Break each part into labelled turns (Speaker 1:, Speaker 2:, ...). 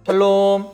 Speaker 1: 샬롬.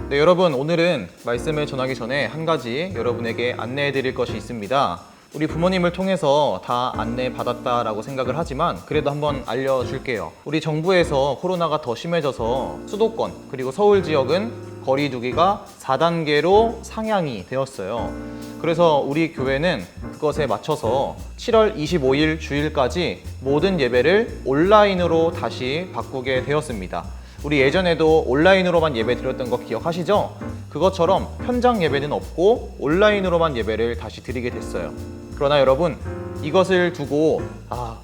Speaker 1: 네, 여러분, 오늘은 말씀을 전하기 전에 한 가지 여러분에게 안내해 드릴 것이 있습니다. 우리 부모님을 통해서 다 안내 받았다라고 생각을 하지만 그래도 한번 알려줄게요. 우리 정부에서 코로나가 더 심해져서 수도권 그리고 서울 지역은 거리 두기가 4단계로 상향이 되었어요. 그래서 우리 교회는 그것에 맞춰서 7월 25일 주일까지 모든 예배를 온라인으로 다시 바꾸게 되었습니다. 우리 예전에도 온라인으로만 예배 드렸던 거 기억하시죠? 그것처럼 현장 예배는 없고 온라인으로만 예배를 다시 드리게 됐어요. 그러나 여러분, 이것을 두고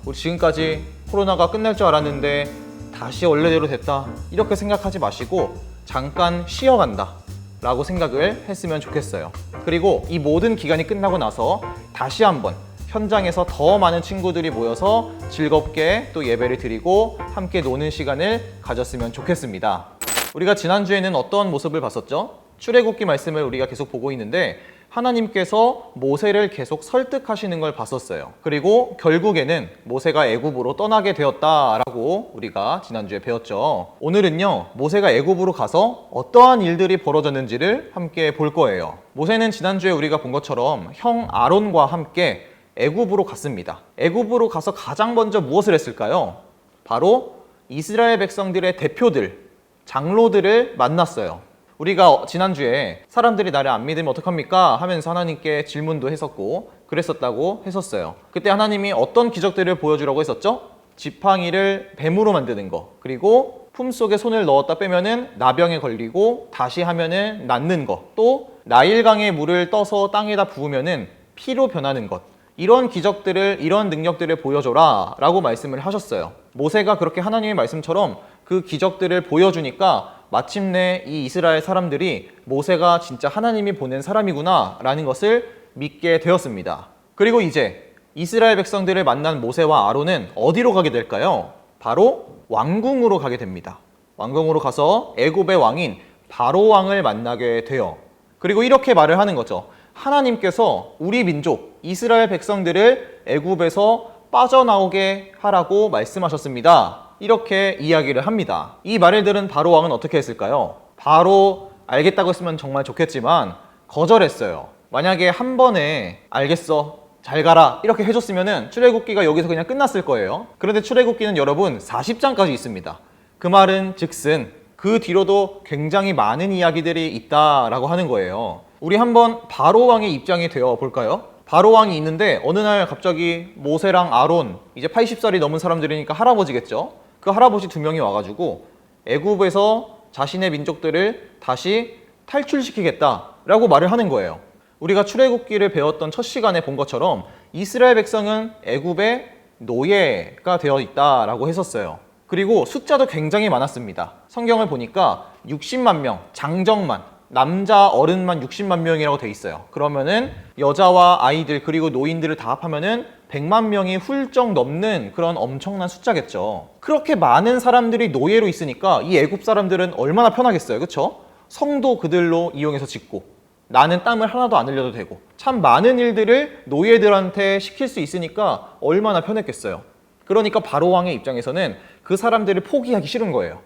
Speaker 1: 우리 지금까지 코로나가 끝날 줄 알았는데 다시 원래대로 됐다, 이렇게 생각하지 마시고 잠깐 쉬어간다 라고 생각을 했으면 좋겠어요. 그리고 이 모든 기간이 끝나고 나서 다시 한번 현장에서 더 많은 친구들이 모여서 즐겁게 또 예배를 드리고 함께 노는 시간을 가졌으면 좋겠습니다. 우리가 지난주에는 어떤 모습을 봤었죠? 출애굽기 말씀을 우리가 계속 보고 있는데 하나님께서 모세를 계속 설득하시는 걸 봤었어요. 그리고 결국에는 모세가 애굽으로 떠나게 되었다라고 우리가 지난주에 배웠죠. 오늘은요, 모세가 애굽으로 가서 어떠한 일들이 벌어졌는지를 함께 볼 거예요. 모세는 지난주에 우리가 본 것처럼 형 아론과 함께 애굽으로 갔습니다. 애굽으로 가서 가장 먼저 무엇을 했을까요? 바로 이스라엘 백성들의 대표들, 장로들을 만났어요. 우리가 지난주에 사람들이 나를 안 믿으면 어떡합니까? 하면서 하나님께 질문도 했었고 그랬었다고 했었어요. 그때 하나님이 어떤 기적들을 보여주라고 했었죠? 지팡이를 뱀으로 만드는 거, 그리고 품속에 손을 넣었다 빼면은 나병에 걸리고 다시 하면은 낫는 거, 또 나일강의 물을 떠서 땅에다 부으면은 피로 변하는 것, 이런 기적들을, 이런 능력들을 보여줘라 라고 말씀을 하셨어요. 모세가 그렇게 하나님의 말씀처럼 그 기적들을 보여주니까 마침내 이 이스라엘 사람들이 모세가 진짜 하나님이 보낸 사람이구나 라는 것을 믿게 되었습니다. 그리고 이제 이스라엘 백성들을 만난 모세와 아론은 어디로 가게 될까요? 바로 왕궁으로 가게 됩니다. 왕궁으로 가서 애굽의 왕인 바로 왕을 만나게 돼요. 그리고 이렇게 말을 하는 거죠. 하나님께서 우리 민족 이스라엘 백성들을 애굽에서 빠져나오게 하라고 말씀하셨습니다. 이렇게 이야기를 합니다. 이 말을 들은 바로 왕은 어떻게 했을까요? 바로 알겠다고 했으면 정말 좋겠지만 거절했어요. 만약에 한 번에 알겠어, 잘 가라 이렇게 해줬으면 출애굽기가 여기서 그냥 끝났을 거예요. 그런데 출애굽기는 여러분 40장까지 있습니다. 그 말은 즉슨 그 뒤로도 굉장히 많은 이야기들이 있다라고 하는 거예요. 우리 한번 바로 왕의 입장이 되어 볼까요? 바로 왕이 있는데 어느 날 갑자기 모세랑 아론, 이제 80살이 넘은 사람들이니까 할아버지겠죠? 그 할아버지 2명이 와가지고 애굽에서 자신의 민족들을 다시 탈출시키겠다라고 말을 하는 거예요. 우리가 출애굽기를 배웠던 첫 시간에 본 것처럼 이스라엘 백성은 애굽의 노예가 되어 있다라고 했었어요. 그리고 숫자도 굉장히 많았습니다. 성경을 보니까 60만 명, 장정만, 남자 어른만 60만 명이라고 돼 있어요. 그러면은 여자와 아이들 그리고 노인들을 다 합하면은 100만 명이 훌쩍 넘는 그런 엄청난 숫자겠죠. 그렇게 많은 사람들이 노예로 있으니까 이 애굽 사람들은 얼마나 편하겠어요, 그쵸? 성도 그들로 이용해서 짓고 나는 땀을 하나도 안 흘려도 되고 참 많은 일들을 노예들한테 시킬 수 있으니까 얼마나 편했겠어요. 그러니까 바로 왕의 입장에서는 그 사람들을 포기하기 싫은 거예요.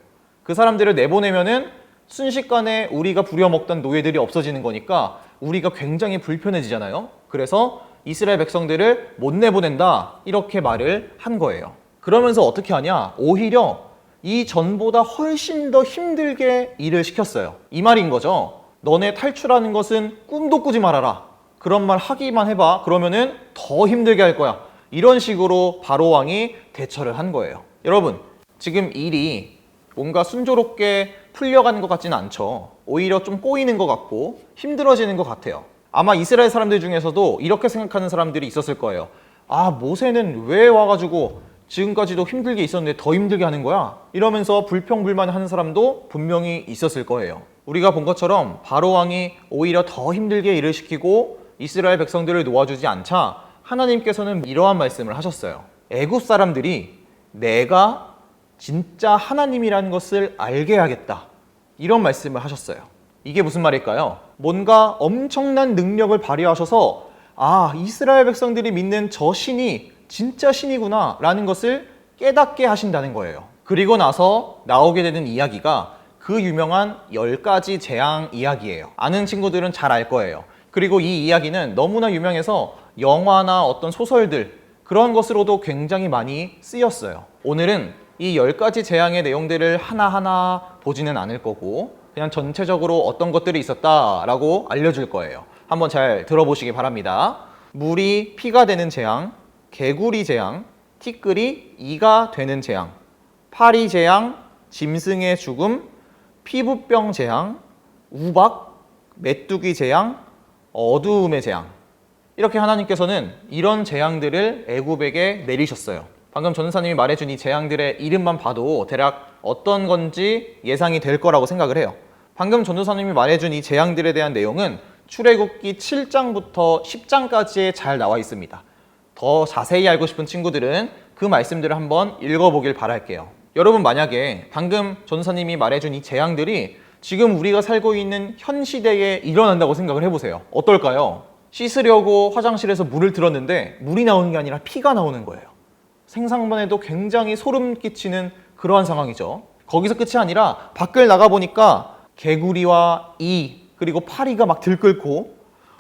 Speaker 1: 그 사람들을 내보내면은 순식간에 우리가 부려먹던 노예들이 없어지는 거니까 우리가 굉장히 불편해지잖아요. 그래서 이스라엘 백성들을 못 내보낸다 이렇게 말을 한 거예요. 그러면서 어떻게 하냐? 오히려 이 전보다 훨씬 더 힘들게 일을 시켰어요. 이 말인 거죠. 너네 탈출하는 것은 꿈도 꾸지 말아라. 그런 말 하기만 해봐. 그러면은 더 힘들게 할 거야. 이런 식으로 바로 왕이 대처를 한 거예요. 여러분, 지금 일이 뭔가 순조롭게 풀려가는 것 같지는 않죠. 오히려 좀 꼬이는 것 같고 힘들어지는 것 같아요. 아마 이스라엘 사람들 중에서도 이렇게 생각하는 사람들이 있었을 거예요. 모세는 왜 와가지고 지금까지도 힘들게 있었는데 더 힘들게 하는 거야? 이러면서 불평불만하는 사람도 분명히 있었을 거예요. 우리가 본 것처럼 바로 왕이 오히려 더 힘들게 일을 시키고 이스라엘 백성들을 놓아주지 않자 하나님께서는 이러한 말씀을 하셨어요. 애굽 사람들이 내가 진짜 하나님이라는 것을 알게 하겠다, 이런 말씀을 하셨어요. 이게 무슨 말일까요? 뭔가 엄청난 능력을 발휘하셔서 아, 이스라엘 백성들이 믿는 저 신이 진짜 신이구나 라는 것을 깨닫게 하신다는 거예요. 그리고 나서 나오게 되는 이야기가 그 유명한 10가지 재앙 이야기예요. 아는 친구들은 잘 알 거예요. 그리고 이 이야기는 너무나 유명해서 영화나 어떤 소설들 그런 것으로도 굉장히 많이 쓰였어요. 오늘은 이 10가지 재앙의 내용들을 하나하나 보지는 않을 거고 그냥 전체적으로 어떤 것들이 있었다라고 알려줄 거예요. 한번 잘 들어보시기 바랍니다. 물이 피가 되는 재앙, 개구리 재앙, 티끌이 이가 되는 재앙, 파리 재앙, 짐승의 죽음, 피부병 재앙, 우박, 메뚜기 재앙, 어두움의 재앙. 이렇게 하나님께서는 이런 재앙들을 애굽에게 내리셨어요. 방금 전사님이 말해준 이 재앙들의 이름만 봐도 대략 어떤 건지 예상이 될 거라고 생각을 해요. 방금 전도사님이 말해준 이 재앙들에 대한 내용은 출애굽기 7장부터 10장까지에 잘 나와 있습니다. 더 자세히 알고 싶은 친구들은 그 말씀들을 한번 읽어보길 바랄게요. 여러분, 만약에 방금 전도사님이 말해준 이 재앙들이 지금 우리가 살고 있는 현 시대에 일어난다고 생각을 해보세요. 어떨까요? 씻으려고 화장실에서 물을 틀었는데 물이 나오는 게 아니라 피가 나오는 거예요. 생각만 해도 굉장히 소름 끼치는 그러한 상황이죠. 거기서 끝이 아니라 밖을 나가보니까 개구리와 이 그리고 파리가 막 들끓고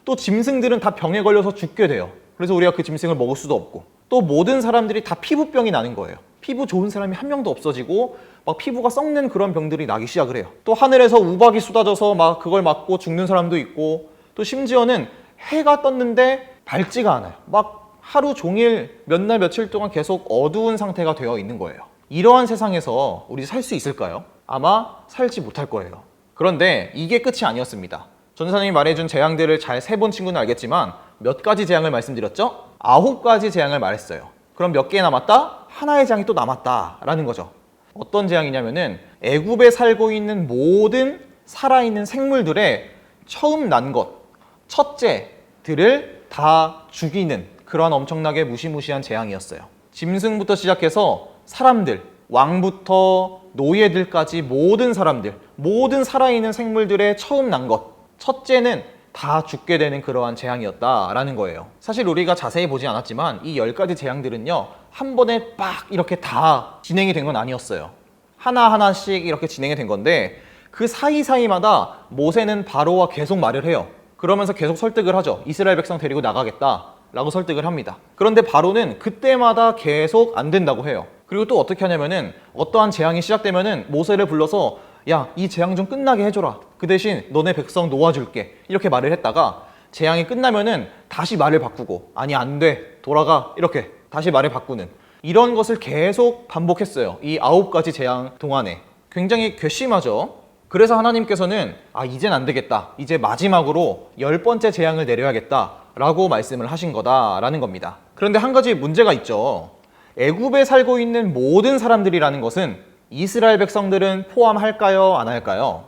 Speaker 1: 또 짐승들은 다 병에 걸려서 죽게 돼요. 그래서 우리가 그 짐승을 먹을 수도 없고 또 모든 사람들이 다 피부병이 나는 거예요. 피부 좋은 사람이 한 명도 없어지고 막 피부가 썩는 그런 병들이 나기 시작을 해요. 또 하늘에서 우박이 쏟아져서 막 그걸 맞고 죽는 사람도 있고 또 심지어는 해가 떴는데 밝지가 않아요. 막 하루 종일 몇 날 며칠 동안 계속 어두운 상태가 되어 있는 거예요. 이러한 세상에서 우리 살 수 있을까요? 아마 살지 못할 거예요. 그런데 이게 끝이 아니었습니다. 전도사님이 말해준 재앙들을 잘 세본 친구는 알겠지만 몇 가지 재앙을 말씀드렸죠? 9가지 재앙을 말했어요. 그럼 몇 개 남았다? 하나의 재앙이 또 남았다라는 거죠. 어떤 재앙이냐면은 애굽에 살고 있는 모든 살아있는 생물들의 처음 난 것, 첫째들을 다 죽이는 그런 엄청나게 무시무시한 재앙이었어요. 짐승부터 시작해서 사람들, 왕부터 노예들까지 모든 사람들, 모든 살아있는 생물들의 처음 난 것, 첫째는 다 죽게 되는 그러한 재앙이었다라는 거예요. 사실 우리가 자세히 보지 않았지만 이 10가지 재앙들은요, 한 번에 빡 이렇게 다 진행이 된 건 아니었어요. 하나하나씩 이렇게 진행이 된 건데 그 사이사이마다 모세는 바로와 계속 말을 해요. 그러면서 계속 설득을 하죠. 이스라엘 백성 데리고 나가겠다라고 설득을 합니다. 그런데 바로는 그때마다 계속 안 된다고 해요. 그리고 또 어떻게 하냐면은 어떠한 재앙이 시작되면은 모세를 불러서 야, 이 재앙 좀 끝나게 해줘라. 그 대신 너네 백성 놓아줄게. 이렇게 말을 했다가 재앙이 끝나면은 다시 말을 바꾸고 아니 안 돼. 돌아가. 이렇게 다시 말을 바꾸는 이런 것을 계속 반복했어요. 이 9가지 재앙 동안에. 굉장히 괘씸하죠. 그래서 하나님께서는 이젠 안 되겠다. 이제 마지막으로 10번째 재앙을 내려야겠다. 라고 말씀을 하신 거다라는 겁니다. 그런데 한 가지 문제가 있죠. 애굽에 살고 있는 모든 사람들이라는 것은 이스라엘 백성들은 포함할까요? 안 할까요?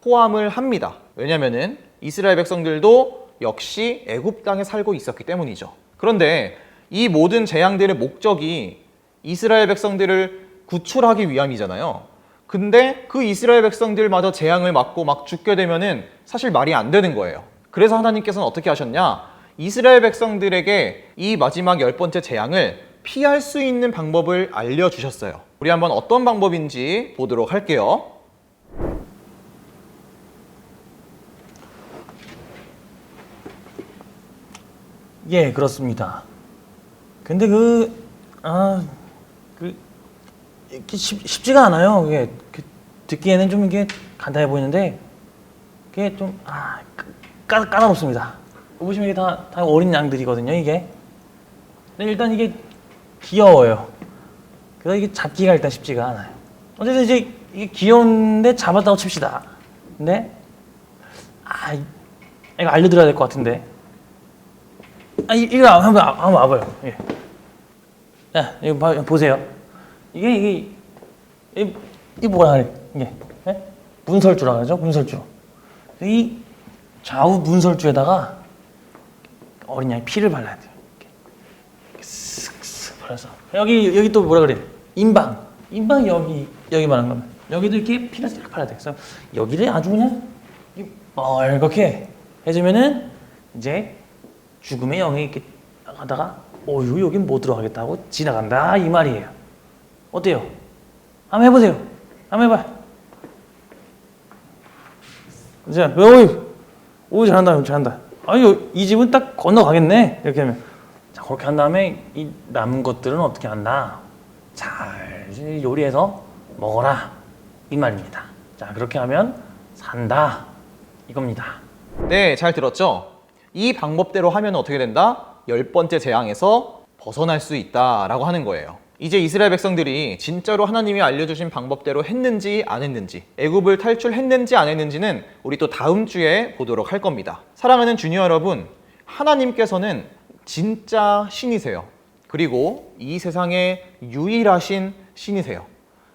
Speaker 1: 포함을 합니다. 왜냐면은 이스라엘 백성들도 역시 애굽 땅에 살고 있었기 때문이죠. 그런데 이 모든 재앙들의 목적이 이스라엘 백성들을 구출하기 위함이잖아요. 근데 그 이스라엘 백성들마저 재앙을 맞고 막 죽게 되면은 사실 말이 안 되는 거예요. 그래서 하나님께서는 어떻게 하셨냐? 이스라엘 백성들에게 이 마지막 10번째 재앙을 피할 수 있는 방법을 알려주셨어요. 우리 한번 어떤 방법인지 보도록 할게요.
Speaker 2: 예, 그렇습니다. 근데 이게 쉽지가 않아요. 이게 듣기에는 좀 이게 간단해 보이는데 이게 좀 까다롭습니다. 보시면 이게 다 어린 양들이거든요. 이게. 근데 일단 이게 귀여워요. 그래서 이게 잡기가 일단 쉽지가 않아요. 어쨌든 이제 이게 귀여운데 잡았다고 칩시다. 근데 이거 알려드려야 될 것 같은데. 이거 한번 와봐요. 예. 자, 이거 보세요. 이게 뭐라 그래? 이게 예? 문설주라 그러죠? 문설주. 이 좌우 문설주에다가 어린 양이 피를 발라야 돼요. 이렇게 쓱쓱 발라서 여기 또 뭐라 그래? 인방 여기 말한 거면 여기도 이렇게 피를 쓱 발라야 돼. 그래서 여기를 아주 그냥 멀겋게 해주면은 이제 죽음의 영이 이렇게 가다가 여긴 못 들어가겠다고 지나간다 이 말이에요. 어때요? 한번 해보세요. 한번 해봐요. 자, 오 잘한다 잘한다. 아니 이 집은 딱 건너가겠네. 이렇게 하면 자 그렇게 한 다음에 이 남은 것들은 어떻게 한다? 잘 요리해서 먹어라 이 말입니다. 자 그렇게 하면 산다 이겁니다.
Speaker 1: 네, 잘 들었죠? 이 방법대로 하면 어떻게 된다? 10번째 재앙에서 벗어날 수 있다라고 하는 거예요. 이제 이스라엘 백성들이 진짜로 하나님이 알려주신 방법대로 했는지 안 했는지, 애굽을 탈출했는지 안 했는지는 우리 또 다음 주에 보도록 할 겁니다. 사랑하는 주니어 여러분, 하나님께서는 진짜 신이세요. 그리고 이 세상에 유일하신 신이세요.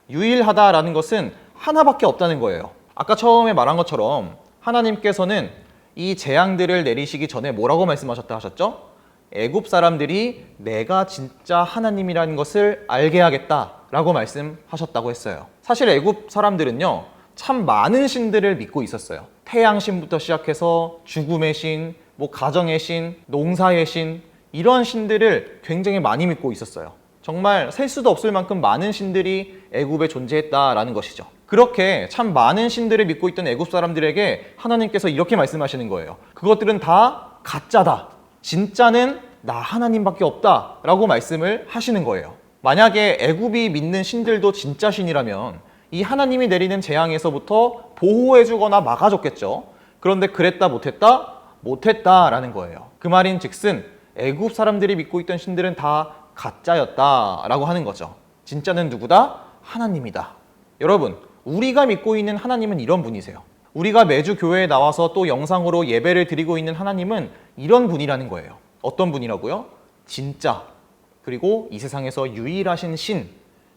Speaker 1: 유일하다라는 것은 하나밖에 없다는 거예요. 아까 처음에 말한 것처럼 하나님께서는 이 재앙들을 내리시기 전에 뭐라고 말씀하셨다 하셨죠? 애굽 사람들이 내가 진짜 하나님이라는 것을 알게 하겠다라고 말씀하셨다고 했어요. 사실 애굽 사람들은요, 참 많은 신들을 믿고 있었어요. 태양신부터 시작해서 죽음의 신, 가정의 신, 농사의 신, 이런 신들을 굉장히 많이 믿고 있었어요. 정말 셀 수도 없을 만큼 많은 신들이 애굽에 존재했다라는 것이죠. 그렇게 참 많은 신들을 믿고 있던 애굽 사람들에게 하나님께서 이렇게 말씀하시는 거예요. 그것들은 다 가짜다. 진짜는 나 하나님밖에 없다 라고 말씀을 하시는 거예요. 만약에 애굽이 믿는 신들도 진짜 신이라면 이 하나님이 내리는 재앙에서부터 보호해주거나 막아줬겠죠. 그런데 그랬다 못했다? 못했다라는 거예요. 그 말인 즉슨 애굽 사람들이 믿고 있던 신들은 다 가짜였다라고 하는 거죠. 진짜는 누구다? 하나님이다. 여러분, 우리가 믿고 있는 하나님은 이런 분이세요. 우리가 매주 교회에 나와서 또 영상으로 예배를 드리고 있는 하나님은 이런 분이라는 거예요. 어떤 분이라고요? 진짜, 그리고 이 세상에서 유일하신 신,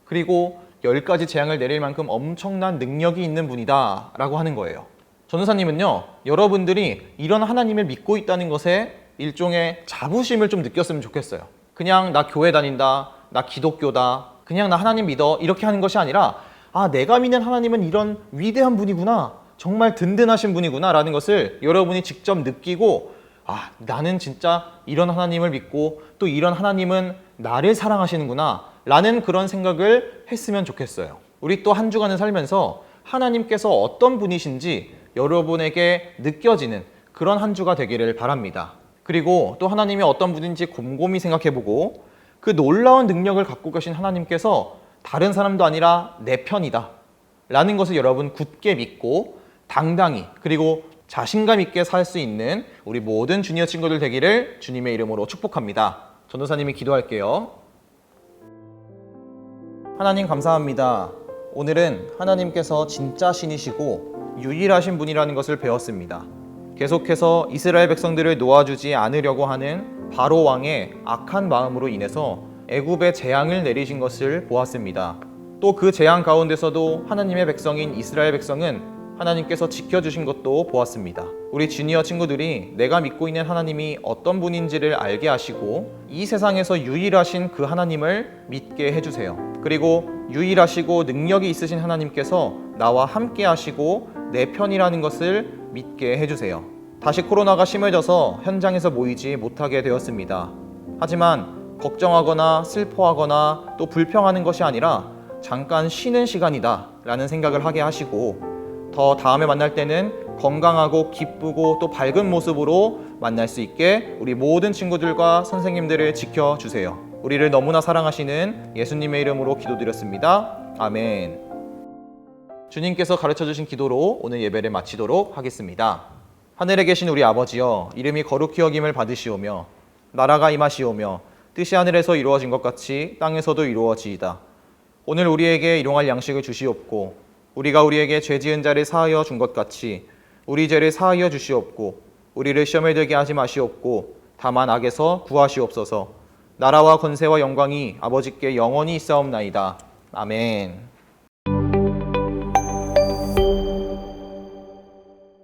Speaker 1: 그리고 10가지 재앙을 내릴 만큼 엄청난 능력이 있는 분이다 라고 하는 거예요. 전도사님은요, 여러분들이 이런 하나님을 믿고 있다는 것에 일종의 자부심을 좀 느꼈으면 좋겠어요. 그냥 나 교회 다닌다, 나 기독교다, 그냥 나 하나님 믿어, 이렇게 하는 것이 아니라 내가 믿는 하나님은 이런 위대한 분이구나, 정말 든든하신 분이구나 라는 것을 여러분이 직접 느끼고 나는 진짜 이런 하나님을 믿고 또 이런 하나님은 나를 사랑하시는구나 라는 그런 생각을 했으면 좋겠어요. 우리 또 한 주간을 살면서 하나님께서 어떤 분이신지 여러분에게 느껴지는 그런 한 주가 되기를 바랍니다. 그리고 또 하나님이 어떤 분인지 곰곰이 생각해보고 그 놀라운 능력을 갖고 계신 하나님께서 다른 사람도 아니라 내 편이다 라는 것을 여러분 굳게 믿고 당당히 그리고 자신감 있게 살 수 있는 우리 모든 주니어 친구들 되기를 주님의 이름으로 축복합니다. 전도사님이 기도할게요. 하나님 감사합니다. 오늘은 하나님께서 진짜 신이시고 유일하신 분이라는 것을 배웠습니다. 계속해서 이스라엘 백성들을 놓아주지 않으려고 하는 바로 왕의 악한 마음으로 인해서 애굽에 재앙을 내리신 것을 보았습니다. 또 그 재앙 가운데서도 하나님의 백성인 이스라엘 백성은 하나님께서 지켜주신 것도 보았습니다. 우리 주니어 친구들이 내가 믿고 있는 하나님이 어떤 분인지를 알게 하시고 이 세상에서 유일하신 그 하나님을 믿게 해주세요. 그리고 유일하시고 능력이 있으신 하나님께서 나와 함께 하시고 내 편이라는 것을 믿게 해주세요. 다시 코로나가 심해져서 현장에서 모이지 못하게 되었습니다. 하지만 걱정하거나 슬퍼하거나 또 불평하는 것이 아니라 잠깐 쉬는 시간이다 라는 생각을 하게 하시고 더 다음에 만날 때는 건강하고 기쁘고 또 밝은 모습으로 만날 수 있게 우리 모든 친구들과 선생님들을 지켜주세요. 우리를 너무나 사랑하시는 예수님의 이름으로 기도드렸습니다. 아멘. 주님께서 가르쳐주신 기도로 오늘 예배를 마치도록 하겠습니다. 하늘에 계신 우리 아버지여, 이름이 거룩히 여김을 받으시오며 나라가 임하시오며 뜻이 하늘에서 이루어진 것 같이 땅에서도 이루어지이다. 오늘 우리에게 일용할 양식을 주시옵고 우리가 우리에게 죄 지은 자를 사하여 준 것 같이 우리 죄를 사하여 주시옵고 우리를 시험에 들게 하지 마시옵고 다만 악에서 구하시옵소서. 나라와 권세와 영광이 아버지께 영원히 있사옵나이다. 아멘.